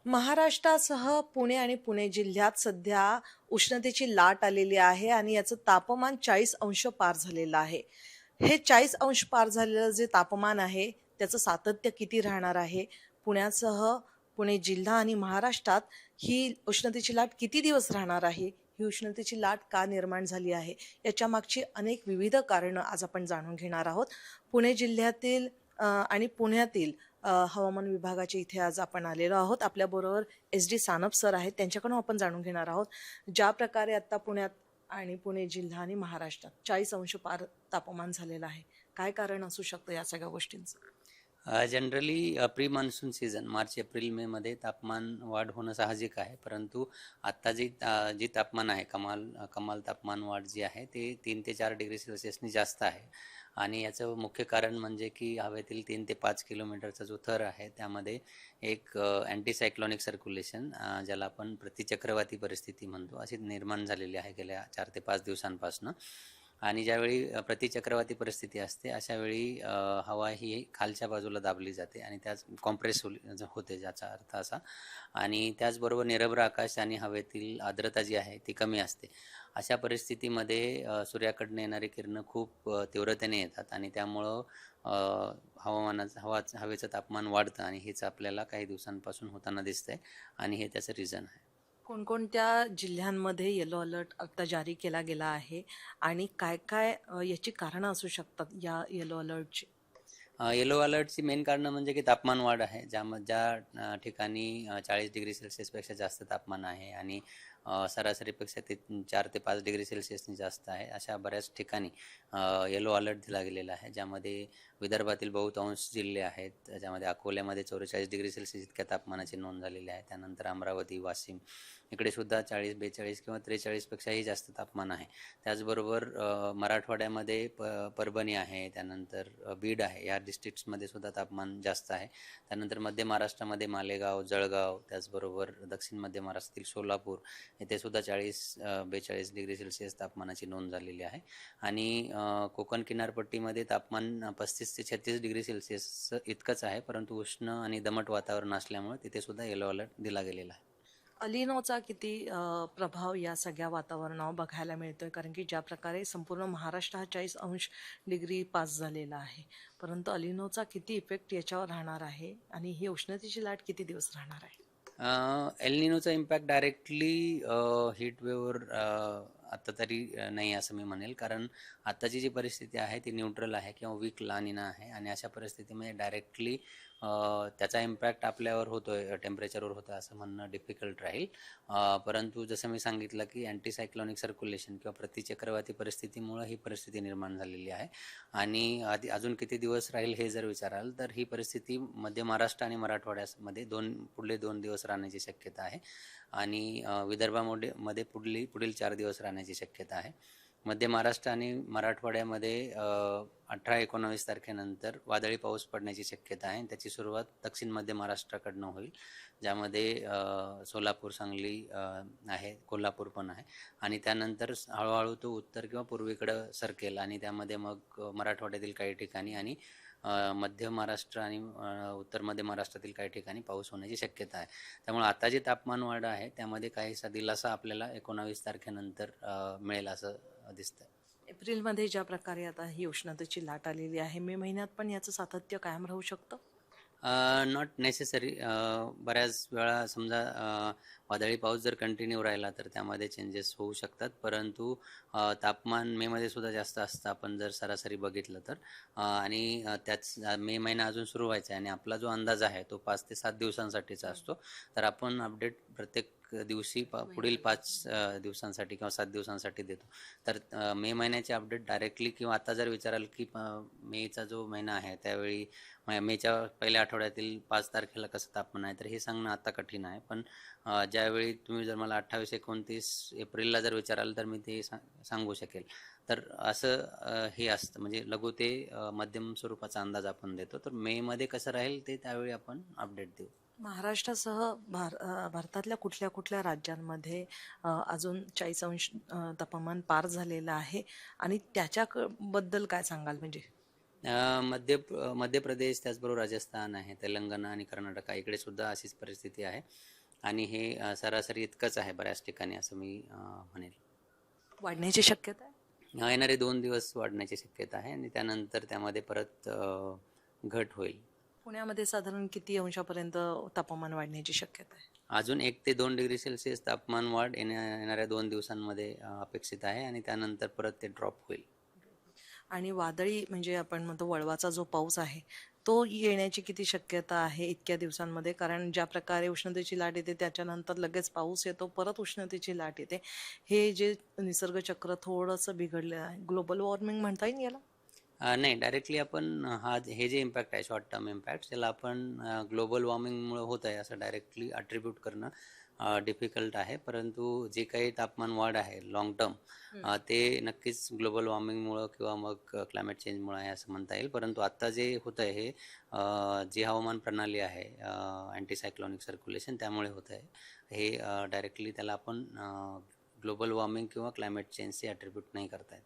महाराष्ट्रासह पुणे आणि पुणे जिल्ह्यात सध्या उष्णतेची लाट आलेली आहे आणि याचं तापमान 40 अंश पार झालेलं आहे. हे 40 अंश पार झालेलं जे तापमान आहे त्याचं सातत्य किती राहणार आहे? पुण्यासह पुणे जिल्हा आणि महाराष्ट्रात ही उष्णतेची लाट किती दिवस राहणार आहे? ही उष्णतेची लाट का निर्माण झाली आहे? याच्या मागची अनेक विविध कारणं आज आपण जाणून घेणार आहोत. पुणे जिल्ह्यातील आणि पुण्यातील हवामान विभागाचे इथे आज आपण आलेलो आहोत. आपल्याबरोबर SD सानप सर आहेत. त्यांच्याकडून आपण जाणून घेणार आहोत. ज्या प्रकारे आता पुण्यात आणि पुणे जिल्हा आणि महाराष्ट्रात 40 अंश पार तापमान झालेलं आहे. काय कारण असू शकतं या सगळ्या गोष्टींचं? Generally pre monsoon season March April May मध्ये तापमान वाढ होणं साहजिक आहे. परंतु आत्ता जी तापमान आहे कमाल तापमान वाढ जी आहे ते 3 ते 4 डिग्री सेल्सिअसनी जास्त आहे. आणि याचं मुख्य कारण म्हणजे की हवेतील 3 ते 5 किलोमीटरचा जो थर आहे त्यामध्ये एक अँटीसायक्लॉनिक सर्क्युलेशन, ज्याला आपण प्रतिचक्रवाती परिस्थिती म्हणतो, अशी निर्माण झालेली आहे गेल्या 4 ते 5 दिवसांपासून. आणि ज्यावेळी प्रतिचक्रवाती परिस्थिती असते अशा वेळी हवा ही खालच्या बाजूला दाबली जाते आणि त्याच कॉम्प्रेस होते, ज्याचा अर्थ असा. आणि त्याचबरोबर निरभ्र आकाश आणि हवेतील आर्द्रता जी आहे ती कमी असते. अशा परिस्थितीमध्ये सूर्याकडनं येणारी किरणं खूप तीव्रतेने येतात आणि त्यामुळं हवेचं तापमान वाढतं आणि हेच आपल्याला काही दिवसांपासून होताना दिसतंय आणि हे त्याचं रिझन आहे. कोणकोणत्या जिल्ह्यांमध्ये येलो अलर्ट आता जारी केला गेला आहे आणि काय काय याची कारणं असू शकतात या येलो अलर्टची? येलो अलर्टची मेन कारणं म्हणजे की तापमान वाढ आहे. ज्या ठिकाणी 40 डिग्री सेल्सिअसपेक्षा जास्त तापमान आहे आणि सरासरीपेक्षा ते 4 ते 5 डिग्री सेल्सिअसनी जास्त आहे, अशा बऱ्याच ठिकाणी येलो अलर्ट दिला गेलेला आहे. ज्यामध्ये विदर्भातील बहुतांश जिल्हे आहेत. ज्यामध्ये अकोल्यामध्ये 44 डिग्री सेल्सिअस इतक्या तापमानाची नोंद झालेली आहे. त्यानंतर अमरावती, वाशिम इकडे सुद्धा 40, 42 किंवा 43पेक्षाही जास्त तापमान आहे. त्याचबरोबर मराठवाड्यामध्ये परभणी आहे, त्यानंतर बीड आहे, या डिस्ट्रिक्ट्समध्ये सुद्धा तापमान जास्त आहे. त्यानंतर मध्य महाराष्ट्रामध्ये मालेगाव, जळगाव, त्याचबरोबर दक्षिण मध्य महाराष्ट्रातील सोलापूर येथे सुद्धा 40-42 डिग्री सेल्सिअस तापमानाची नोंद झालेली आहे. आणि कोकण किनारपट्टीमध्ये तापमान 35 ते 36 डिग्री सेल्सिअस इतकंच आहे, परंतु उष्ण आणि दमट वातावरण असल्यामुळे तिथे सुद्धा येलो अलर्ट दिला गेलेला आहे. अलिनोचा किती प्रभाव या सगळ्या वातावरणावर बघायला मिळतोय? कारण की ज्या प्रकारे संपूर्ण महाराष्ट्र हा 40 अंश डिग्री पास झालेला आहे, परंतु अलिनोचा किती इफेक्ट याच्यावर राहणार आहे आणि ही उष्णतेची लाट किती दिवस राहणार आहे? एल निनोचा इम्पॅक्ट डायरेक्टली हीट वेव्हवर आत्ता तरी नाही असं मी म्हणेल, कारण आत्ताची जी परिस्थिती आहे ती न्यूट्रल आहे किंवा वीक ला निना आहे. आणि अशा परिस्थितीमध्ये डायरेक्टली त्याचा इम्पॅक्ट आपल्यावर होतोय, टेम्परेचरवर होतं असं म्हणणं डिफिकल्ट राहील. परंतु जसं मी सांगितलं की अँटीसायक्लॉनिक सर्क्युलेशन किंवा प्रतिचक्रवाती परिस्थितीमुळं ही परिस्थिती निर्माण झालेली आहे. आणि अजून किती दिवस राहील हे जर विचाराल तर ही परिस्थिती मध्य महाराष्ट्र आणि मराठवाड्यामध्ये पुढले 2 दिवस राहण्याची शक्यता आहे. आणि विदर्भामध्ये पुढील 4 दिवस राहण्याची शक्यता आहे. मध्य महाराष्ट्र आणि मराठवाड्यामध्ये 18-19 तारखेनंतर वादळी पाऊस पडण्याची शक्यता आहे. त्याची सुरुवात दक्षिण मध्य महाराष्ट्राकडनं होईल, ज्यामध्ये सोलापूर, सांगली आहे, कोल्हापूर पण आहे. आणि त्यानंतर हळूहळू तो उत्तर किंवा पूर्वेकडं सरकेल आणि त्यामध्ये मग मराठवाड्यातील काही ठिकाणी आणि मध्य महाराष्ट्र आणि उत्तर मध्य महाराष्ट्रातील काही ठिकाणी पाऊस होण्याची शक्यता आहे. त्यामुळे आता जे तापमान वाढ आहे त्यामध्ये काहीसा दिलासा आपल्याला 19 तारखेनंतर मिळेल असं दिसतंय. एप्रिलमध्ये ज्या प्रकारे आता ही उष्णतेची लाट आलेली आहे, मे महिन्यात पण याचं सातत्य कायम राहू शकतं? Not necessary. बऱ्याच वेळा समजा वादळी पाऊस जर कंटिन्यू राहिला तर त्यामध्ये चेंजेस होऊ शकतात, परंतु तापमान मेमध्ये सुद्धा जास्त असतं आपण जर सरासरी बघितलं तर. आणि त्याच मे महिना अजून सुरू व्हायचा आहे आणि आपला जो अंदाज आहे तो 5 ते 7 दिवसांसाठीचा असतो. तर आपण अपडेट प्रत्येक दिवशी पुढील 5 दिवसांसाठी किंवा 7 दिवसांसाठी देतो. तर मे महिन्याचे अपडेट डायरेक्टली किंवा आता जर विचाराल की मेचा जो महिना आहे त्यावेळी मेच्या पहिल्या आठवड्यातील 5 तारखेला कसं तापमान आहे तर हे सांगणं आता कठीण आहे. पण ज्यावेळी तुम्ही जर मला 28-29 एप्रिलला जर विचाराल तर मी ते सांगू शकेल. तर असं हे असतं, म्हणजे लघु ते मध्यम स्वरूपाचा अंदाज आपण देतो. तर मेमध्ये कसं राहील ते त्यावेळी आपण अपडेट देऊ. महाराष्ट्रासह भारतातल्या कुठल्या कुठल्या राज्यांमध्ये अजून 40 अंश तापमान पार झालेलं आहे आणि त्याच्या बद्दल काय सांगाल? म्हणजे मध्य प्रदेश त्याचबरोबर राजस्थान आहे, तेलंगणा आणि कर्नाटका इकडे सुद्धा अशीच परिस्थिती आहे आणि हे सरासरी इतकंच आहे बऱ्याच ठिकाणी असं मी म्हणेल. वाढण्याची शक्यता आहे? येणारे 2 दिवस वाढण्याची शक्यता आहे आणि त्यानंतर त्यामध्ये परत घट होईल. पुण्यामध्ये साधारण किती अंशापर्यंत तापमान वाढण्याची शक्यता आहे? अजून 1 ते 2 डिग्री सेल्सिअस तापमान वाढ येणाऱ्या 2 दिवसांमध्ये अपेक्षित आहे आणि त्यानंतर परत ते ड्रॉप होईल. आणि वादळी म्हणजे आपण म्हणतो वळवाचा जो पाऊस आहे तो येण्याची किती शक्यता आहे इतक्या दिवसांमध्ये? कारण ज्या प्रकारे उष्णतेची लाट येते त्याच्यानंतर लगेच पाऊस येतो, परत उष्णतेची लाट येते. हे जे निसर्ग चक्र थोडंसं बिघडलं आहे. ग्लोबल वॉर्मिंग म्हणता येईल याला? नाही, डायरेक्टली आपण हे जे इम्पॅक्ट आहे शॉर्ट टर्म इम्पॅक्ट त्याला आपण ग्लोबल वॉर्मिंगमुळे होत आहे असं डायरेक्टली अट्रिब्यूट करणं डिफिकल्ट आहे. परंतु जे काही तापमान वाढ आहे लाँग टर्म ते नक्कीच ग्लोबल वॉर्मिंगमुळं किंवा मग क्लायमेट चेंजमुळं आहे असं म्हणता येईल. परंतु आत्ता जे होतं आहे हे जी हवामान प्रणाली आहे अँटी सायक्लॉनिक सर्क्युलेशन त्यामुळे होतं आहे. हे डायरेक्टली त्याला आपण ग्लोबल वॉर्मिंग किंवा क्लायमेट चेंजचे अट्रिब्यूट नाही करता येत.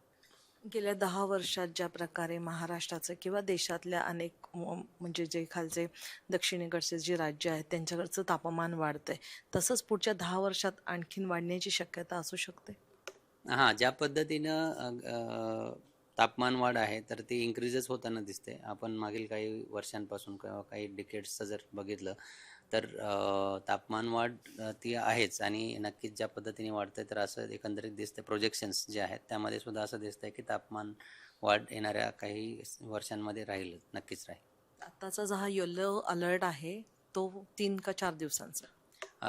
गेल्या 10 वर्षात ज्या प्रकारे महाराष्ट्राचं किंवा देशातल्या अनेक म्हणजे जे खालचे दक्षिणेकडचे जे राज्य आहेत त्यांच्याकडचं तापमान वाढतंय, तसंच पुढच्या 10 वर्षात आणखीन वाढण्याची शक्यता असू शकते? ज्या पद्धतीनं तापमान वाढ आहे तर ती इन्क्रीजच होताना दिसते. आपण मागील काही वर्षांपासून किंवा काही डिकेड्सचं जर बघितलं तर तापमान वाढ ती आहेच आणि नक्कीच ज्या पद्धतीने वाढतंय तर असं एकंदरीत दिसतंय. प्रोजेक्शन्स जे आहेत त्यामध्ये सुद्धा असं दिसतंय की तापमान वाढ येणाऱ्या काही वर्षांमध्ये नक्कीच राहील. आत्ताचा जो हा येलो अलर्ट आहे तो 3 का 4 दिवसांचा?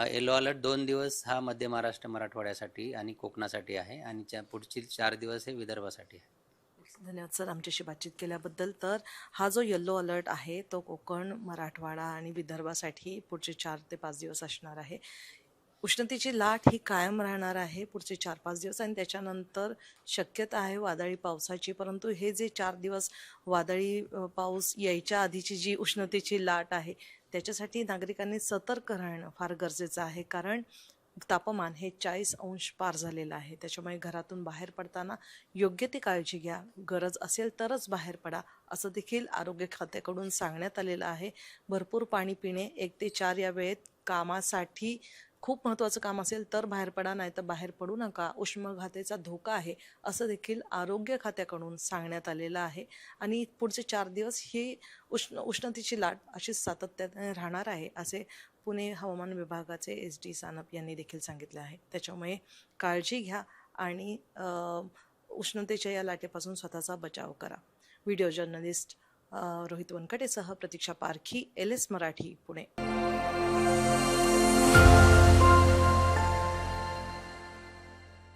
येलो अलर्ट 2 दिवस हा मध्य महाराष्ट्र, मराठवाड्यासाठी आणि कोकणासाठी आहे आणि पुढचे 4 दिवस हे विदर्भासाठी आहे. धन्यवाद सर आमच्याशी बातचीत केल्याबद्दल. तर हा जो येलो अलर्ट आहे तो कोकण, मराठवाडा आणि विदर्भासाठी पुढचे 4 ते 5 दिवस असणार आहे. उष्णतेची लाट ही कायम राहणार आहे पुढचे 4-5 दिवस आणि त्याच्यानंतर शक्यता आहे वादळी पावसाची. परंतु हे जे 4 दिवस वादळी पाऊस यायच्या आधीची जी उष्णतेची लाट आहे त्याच्यासाठी नागरिकांनी सतर्क राहणं फार गरजेचं आहे. कारण तापमान हे 40 अंश पार झालेलं आहे. त्याच्यामुळे घरातून बाहेर पडताना योग्य ती काळजी घ्या. गरज असेल तरच बाहेर पडा असं देखील आरोग्य खात्याकडून सांगण्यात आलेलं आहे. भरपूर पाणी पिणे, 1 ते 4 या वेळेत कामासाठी खूप महत्त्वाचं काम असेल तर बाहेर पडा, नाही तर बाहेर पडू नका. उष्माघाताचा धोका आहे असं देखील आरोग्य खात्याकडून सांगण्यात आलेलं आहे. आणि पुढचे 4 दिवस ही उष्णतेची लाट अशीच सातत्याने राहणार आहे असे पुणे हवामान विभागाचे SD सानप यांनी देखील सांगितले आहे. त्याच्यामुळे काळजी घ्या आणि उष्णतेच्या या लाटेपासून स्वतःचा बचाव करा. व्हिडिओ जर्नलिस्ट रोहित वनकटेसह प्रतीक्षा पारखी, LS मराठी, पुणे.